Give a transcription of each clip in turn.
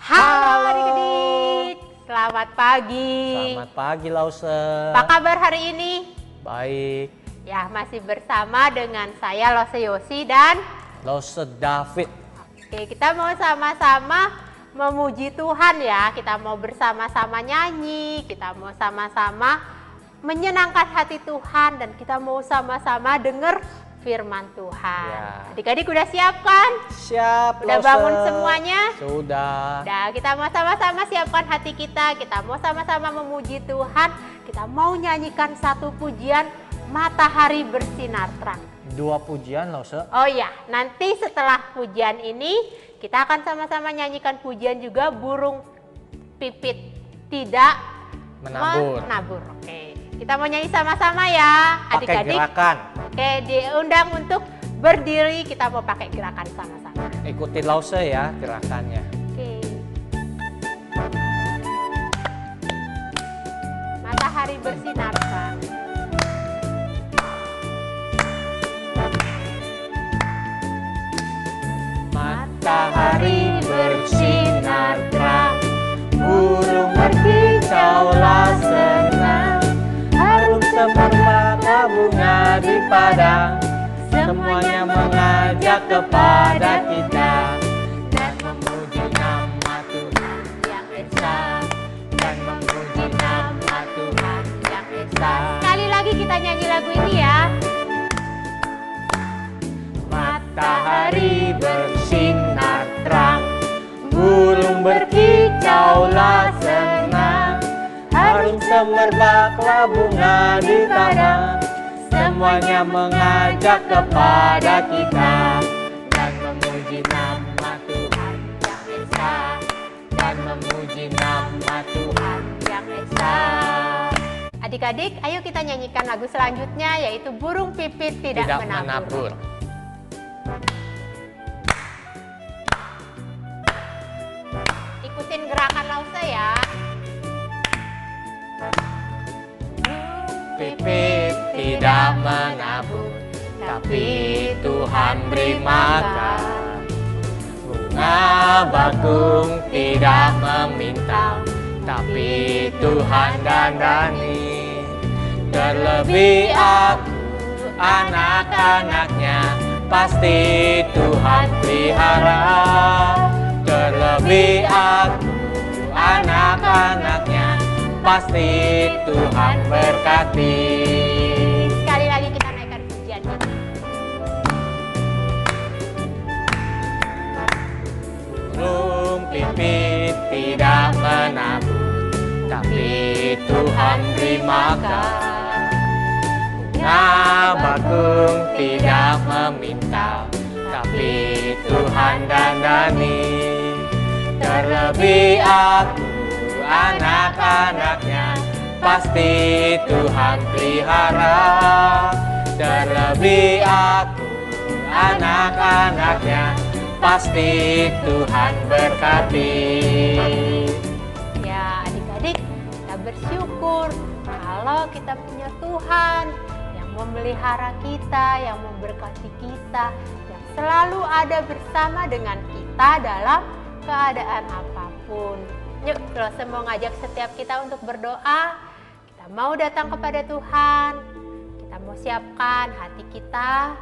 Halo adik-adik, selamat pagi. Selamat pagi Lause. Apa kabar hari ini? Baik. Ya, masih bersama dengan saya Lause Yosi dan Lause David. Oke, kita mau sama-sama memuji Tuhan ya. Kita mau bersama-sama nyanyi, kita mau sama-sama menyenangkan hati Tuhan, dan kita mau sama-sama dengar firman Tuhan. Ya. Adik-adik udah siap kan? Siap. Udah Lause. bangun semuanya? Sudah. Nah, kita mau sama-sama siapkan hati kita mau sama-sama memuji Tuhan, kita mau nyanyikan satu pujian Matahari Bersinar Terang. 2 pujian Lause. Oh ya, nanti setelah pujian ini kita akan sama-sama nyanyikan pujian juga Burung Pipit Tidak Menabur. Oke, kita mau nyanyi sama-sama ya Pakai adik-adik. gerakan. Oke, diundang untuk berdiri, kita mau pakai gerakan sama-sama. Ikutin Lause ya gerakannya. Oke. Matahari bersinar terang. Matahari bersinar terang, burung berkicaulah senang, harum semerbaka bunga di padang, semuanya mengajak kepada kita dan memuji nama Tuhan yang Esa, dan memuji nama Tuhan yang Esa. Sekali lagi kita nyanyi lagu ini ya. Matahari bersinar terang, burung berkicaulah senang, harum semerbaklah bunga di tanah, semuanya mengajak kepada kita dan memuji nama Tuhan yang Esa, dan memuji nama Tuhan yang Esa. Adik-adik, ayo kita nyanyikan lagu selanjutnya, yaitu Burung Pipit Tidak Menabur. Ikutin gerakan Lause ya. Pipit tidak menabur, tapi Tuhan beri makan. Bunga bakung tidak meminta, tapi Tuhan dandani. Terlebih aku, anak-anaknya, pasti Tuhan pelihara. Terlebih aku, anak-anaknya, pasti Tuhan berkati. Sekali lagi kita naikkan pujian ini. Burung pipit tidak menabur, tapi Tuhan beri makan. Bunga bakung tidak meminta, tapi Tuhan dandani. Terlebih aku, anak-anaknya, pasti Tuhan pelihara. Terlebih aku, anak-anaknya, pasti Tuhan berkati. Ya adik-adik, kita bersyukur kalau kita punya Tuhan yang memelihara kita, yang memberkati kita, yang selalu ada bersama dengan kita dalam keadaan apapun. Yuk, Lause mau ngajak setiap kita untuk berdoa. Kita mau datang kepada Tuhan, kita mau siapkan hati kita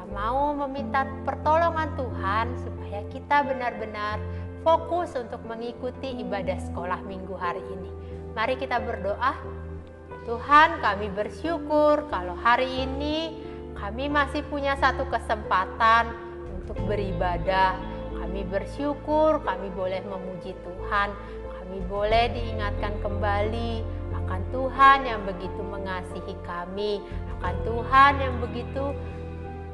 mau meminta pertolongan Tuhan supaya kita benar-benar fokus untuk mengikuti ibadah sekolah minggu hari ini. Mari kita berdoa. Tuhan, kami bersyukur kalau hari ini kami masih punya satu kesempatan untuk beribadah. Kami bersyukur kami boleh memuji Tuhan. Kami boleh diingatkan kembali akan Tuhan yang begitu mengasihi kami, akan Tuhan yang begitu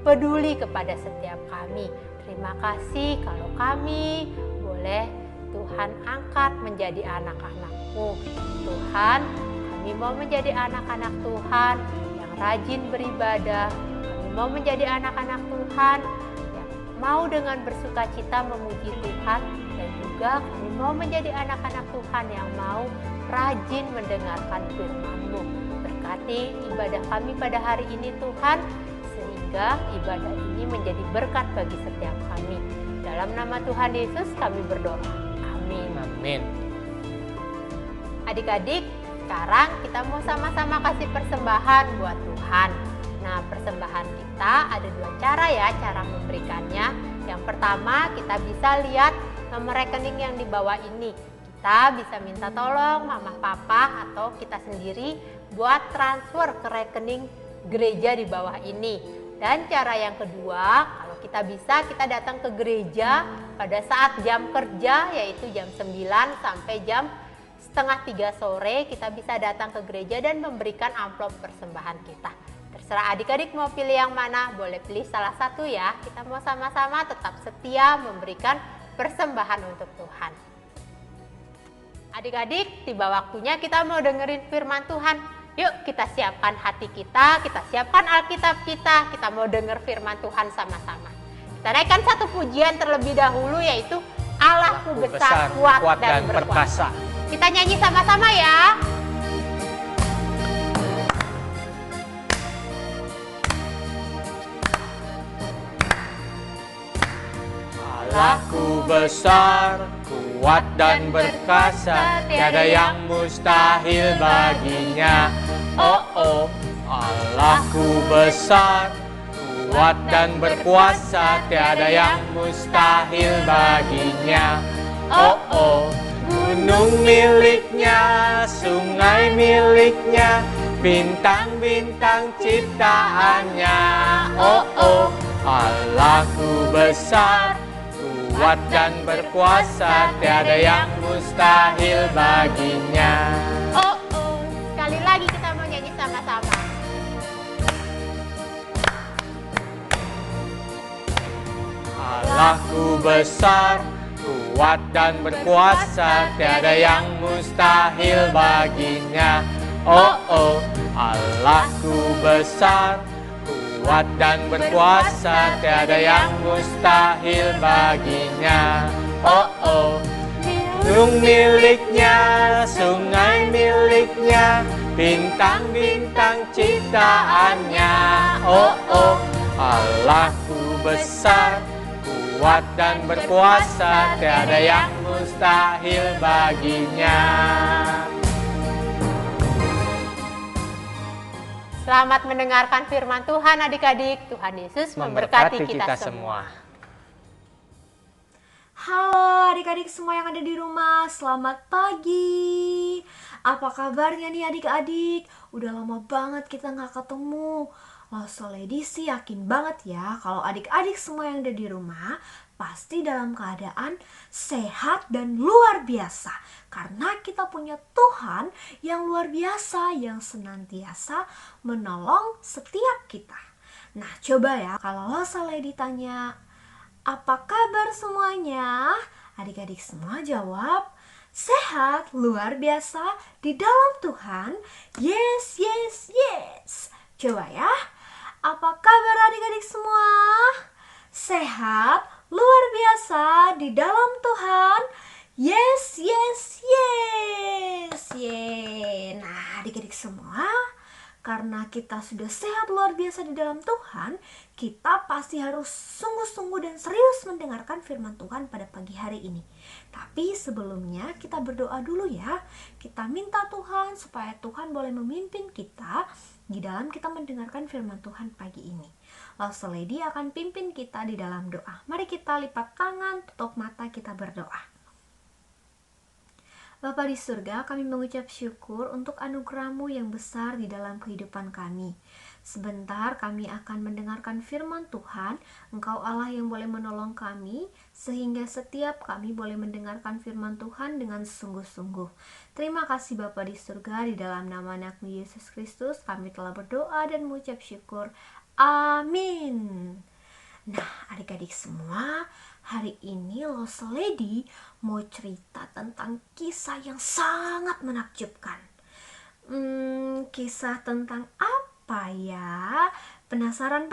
peduli kepada setiap kami. Terima kasih kalau kami boleh Tuhan angkat menjadi anak-anak-Mu. Tuhan, kami mau menjadi anak-anak Tuhan yang rajin beribadah. Kami mau menjadi anak-anak Tuhan yang mau dengan bersukacita memuji Tuhan. Dan juga kami mau menjadi anak-anak Tuhan yang mau rajin mendengarkan firman-Mu. Berkati ibadah kami pada hari ini Tuhan, sehingga ibadah ini menjadi berkat bagi setiap kami. Dalam nama Tuhan Yesus kami berdoa. Amin. Amin. Adik-adik, sekarang kita mau sama-sama kasih persembahan buat Tuhan. Nah, persembahan kita ada dua cara ya, cara memberikannya. Yang pertama, kita bisa lihat nomor rekening yang di bawah ini. Kita bisa minta tolong mama, papa, atau kita sendiri buat transfer ke rekening gereja di bawah ini. Dan cara yang kedua, kalau kita bisa, kita datang ke gereja pada saat jam kerja, yaitu jam 9 sampai jam setengah 3 sore. Kita bisa datang ke gereja dan memberikan amplop persembahan kita. Terserah adik-adik mau pilih yang mana, boleh pilih salah satu ya. Kita mau sama-sama tetap setia memberikan persembahan untuk Tuhan. Adik-adik, tiba waktunya kita mau dengerin firman Tuhan. Yuk kita siapkan hati kita siapkan Alkitab kita mau denger firman Tuhan sama-sama. Kita naikkan satu pujian terlebih dahulu, yaitu Allahku besar, kuat dan perkasa. Kita nyanyi sama-sama ya. Allahku besar, kuat dan berkasa, tiada yang mustahil baginya. Oh oh, Allahku besar, kuat dan berkuasa, tiada yang mustahil baginya. Oh oh, gunung miliknya, sungai miliknya, bintang-bintang ciptaannya. Oh oh, Allahku besar, kuat dan berkuasa, tiada yang mustahil baginya. Oh oh, sekali lagi kita mau nyanyi sama-sama. Allahku besar, kuat dan berkuasa, tiada yang mustahil baginya. Oh oh, Allahku besar, kuat dan berkuasa, tiada yang mustahil baginya. Oh oh, gunung miliknya, sungai miliknya, bintang-bintang ciptaannya. Oh oh, Allahku besar, kuat dan berkuasa, tiada yang mustahil baginya. Selamat mendengarkan firman Tuhan adik-adik. Tuhan Yesus memberkati kita semua. Halo adik-adik semua yang ada di rumah, selamat pagi. Apa kabarnya nih adik-adik? Udah lama banget kita gak ketemu. Loso Lady sih yakin banget ya kalau adik-adik semua yang ada di rumah pasti dalam keadaan sehat dan luar biasa. Karena kita punya Tuhan yang luar biasa, yang senantiasa menolong setiap kita. Nah coba ya kalau Loso Lady tanya, apa kabar semuanya? Adik-adik semua jawab, sehat, luar biasa, di dalam Tuhan. Yes, yes, yes. Coba ya, apa kabar adik-adik semua? Sehat, luar biasa, di dalam Tuhan. Yes, yes, yes. Yeay. Nah adik-adik semua, karena kita sudah sehat luar biasa di dalam Tuhan, kita pasti harus sungguh-sungguh dan serius mendengarkan firman Tuhan pada pagi hari ini. Tapi sebelumnya kita berdoa dulu ya. Kita minta Tuhan supaya Tuhan boleh memimpin kita di dalam kita mendengarkan firman Tuhan pagi ini. Loso Lady akan pimpin kita di dalam doa. Mari kita lipat tangan, tutup mata, kita berdoa. Bapa di surga, kami mengucap syukur untuk anugerah-Mu yang besar di dalam kehidupan kami. Sebentar kami akan mendengarkan firman Tuhan. Engkau Allah yang boleh menolong kami, sehingga setiap kami boleh mendengarkan firman Tuhan dengan sungguh-sungguh. Terima kasih Bapa di surga, di dalam nama anak-Mu Yesus Kristus kami telah berdoa dan mengucap syukur. Amin. Nah adik-adik semua, hari ini Loso Lady mau cerita tentang kisah yang sangat menakjubkan. Kisah tentang apa ya? Penasaran?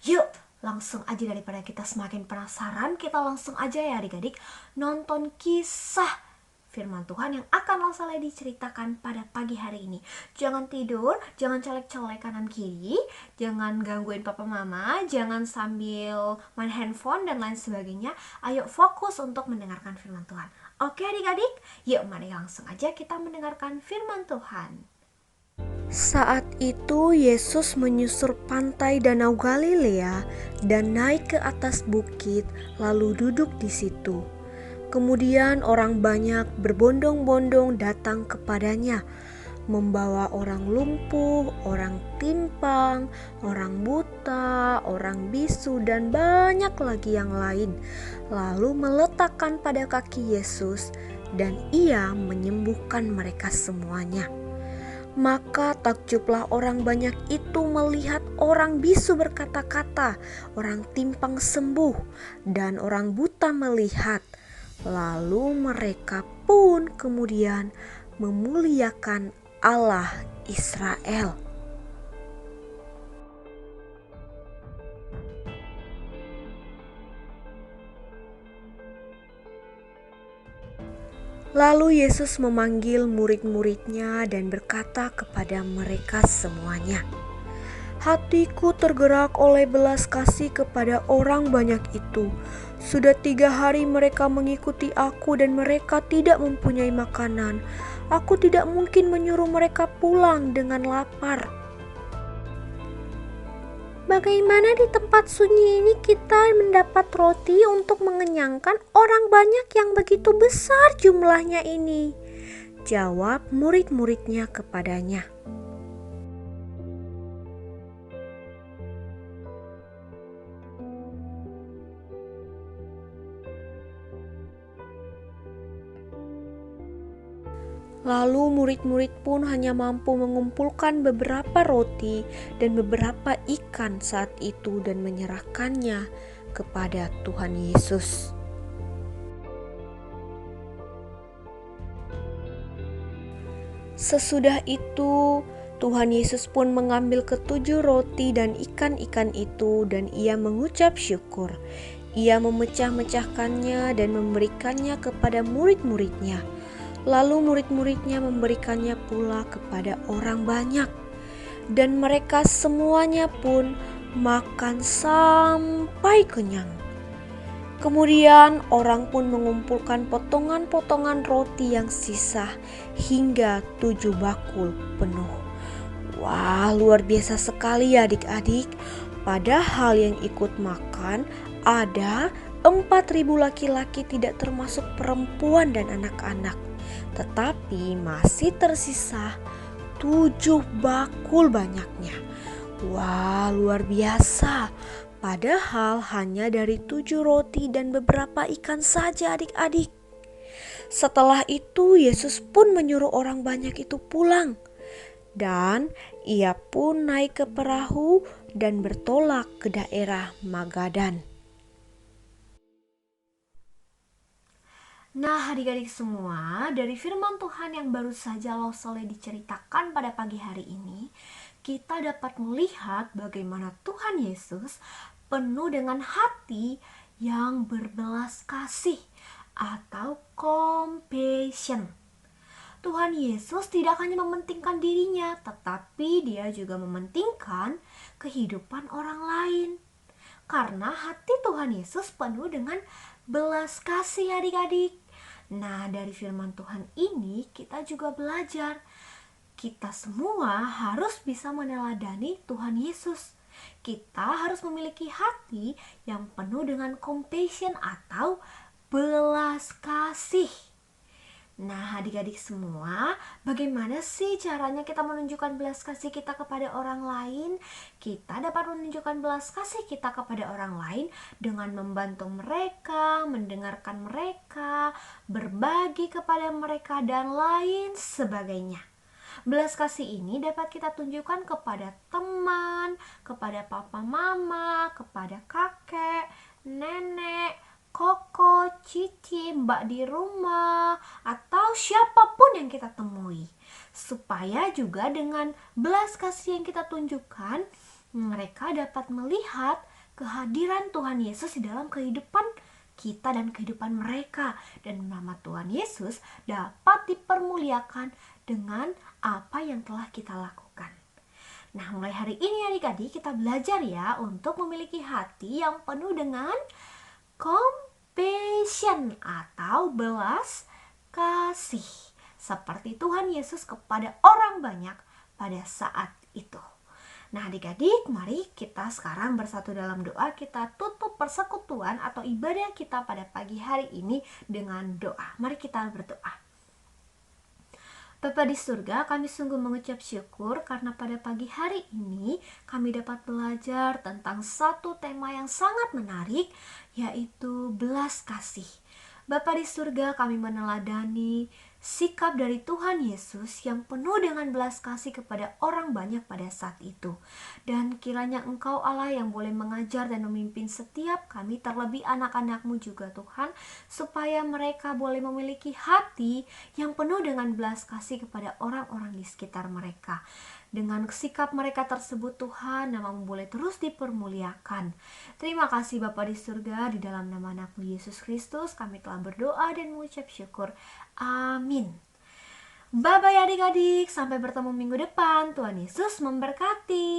Yuk langsung aja, daripada kita semakin penasaran, kita langsung aja ya adik-adik nonton kisah firman Tuhan yang akan Lasa Lady ceritakan pada pagi hari ini. Jangan tidur, jangan colek-colek kanan kiri, jangan gangguin papa mama, jangan sambil main handphone dan lain sebagainya. Ayo fokus untuk mendengarkan firman Tuhan. Oke adik-adik, yuk mari langsung aja kita mendengarkan firman Tuhan. Saat itu Yesus menyusur pantai Danau Galilea dan naik ke atas bukit lalu duduk di situ. Kemudian orang banyak berbondong-bondong datang kepadanya, membawa orang lumpuh, orang timpang, orang buta, orang bisu, dan banyak lagi yang lain. Lalu meletakkan pada kaki Yesus dan Ia menyembuhkan mereka semuanya. Maka takjublah orang banyak itu melihat orang bisu berkata-kata, orang timpang sembuh, dan orang buta melihat. Lalu mereka pun kemudian memuliakan Allah Israel. Lalu Yesus memanggil murid-muridnya dan berkata kepada mereka semuanya, "Hatiku tergerak oleh belas kasih kepada orang banyak itu. Sudah 3 hari mereka mengikuti aku dan mereka tidak mempunyai makanan. Aku tidak mungkin menyuruh mereka pulang dengan lapar. Bagaimana di tempat sunyi ini kita mendapat roti untuk mengenyangkan orang banyak yang begitu besar jumlahnya ini?" Jawab murid-muridnya kepadanya. Lalu murid-murid pun hanya mampu mengumpulkan beberapa roti dan beberapa ikan saat itu dan menyerahkannya kepada Tuhan Yesus. Sesudah itu Tuhan Yesus pun mengambil ke-7 roti dan ikan-ikan itu dan Ia mengucap syukur. Ia memecah-mecahkannya dan memberikannya kepada murid-muridnya. Lalu murid-muridnya memberikannya pula kepada orang banyak, dan mereka semuanya pun makan sampai kenyang. Kemudian orang pun mengumpulkan potongan-potongan roti yang sisa hingga 7 bakul penuh. Wah, luar biasa sekali ya adik-adik. Padahal yang ikut makan ada 4.000 laki-laki, tidak termasuk perempuan dan anak-anak. Tetapi masih tersisa 7 bakul banyaknya. Wah, luar biasa. Padahal hanya dari 7 roti dan beberapa ikan saja adik-adik. Setelah itu Yesus pun menyuruh orang banyak itu pulang. Dan Ia pun naik ke perahu dan bertolak ke daerah Magadan. Nah adik-adik semua, dari firman Tuhan yang baru saja Lasa Lady diceritakan pada pagi hari ini, kita dapat melihat bagaimana Tuhan Yesus penuh dengan hati yang berbelas kasih atau compassion. Tuhan Yesus tidak hanya mementingkan dirinya, tetapi Dia juga mementingkan kehidupan orang lain. Karena hati Tuhan Yesus penuh dengan belas kasih adik-adik. Nah, dari firman Tuhan ini kita juga belajar. Kita semua harus bisa meneladani Tuhan Yesus. Kita harus memiliki hati yang penuh dengan compassion atau belas kasih. Nah, adik-adik semua, bagaimana sih caranya kita menunjukkan belas kasih kita kepada orang lain? Kita dapat menunjukkan belas kasih kita kepada orang lain dengan membantu mereka, mendengarkan mereka, berbagi kepada mereka, dan lain sebagainya. Belas kasih ini dapat kita tunjukkan kepada teman, kepada papa mama, kepada kakek, nenek, koko, cici, mbak di rumah, atau siapapun yang kita temui. Supaya juga dengan belas kasih yang kita tunjukkan, mereka dapat melihat kehadiran Tuhan Yesus di dalam kehidupan kita dan kehidupan mereka, dan nama Tuhan Yesus dapat dipermuliakan dengan apa yang telah kita lakukan. Nah, mulai hari ini adik-adik kita belajar ya untuk memiliki hati yang penuh dengan compassion atau belas kasih, seperti Tuhan Yesus kepada orang banyak pada saat itu. Nah, adik-adik, mari kita sekarang bersatu dalam doa. Kita tutup persekutuan atau ibadah kita pada pagi hari ini dengan doa. Mari kita berdoa. Bapa di surga, kami sungguh mengucap syukur karena pada pagi hari ini kami dapat belajar tentang satu tema yang sangat menarik, yaitu belas kasih. Bapa di surga, kami meneladani sikap dari Tuhan Yesus yang penuh dengan belas kasih kepada orang banyak pada saat itu. Dan kiranya Engkau Allah yang boleh mengajar dan memimpin setiap kami, terlebih anak-anak-Mu juga Tuhan, supaya mereka boleh memiliki hati yang penuh dengan belas kasih kepada orang-orang di sekitar mereka. Dengan sikap mereka tersebut Tuhan, nama-Mu boleh terus dipermuliakan. Terima kasih Bapa di surga, di dalam nama anak-Mu Yesus Kristus kami telah berdoa dan mengucap syukur. Amin. Bye-bye adik-adik, sampai bertemu minggu depan. Tuhan Yesus memberkati.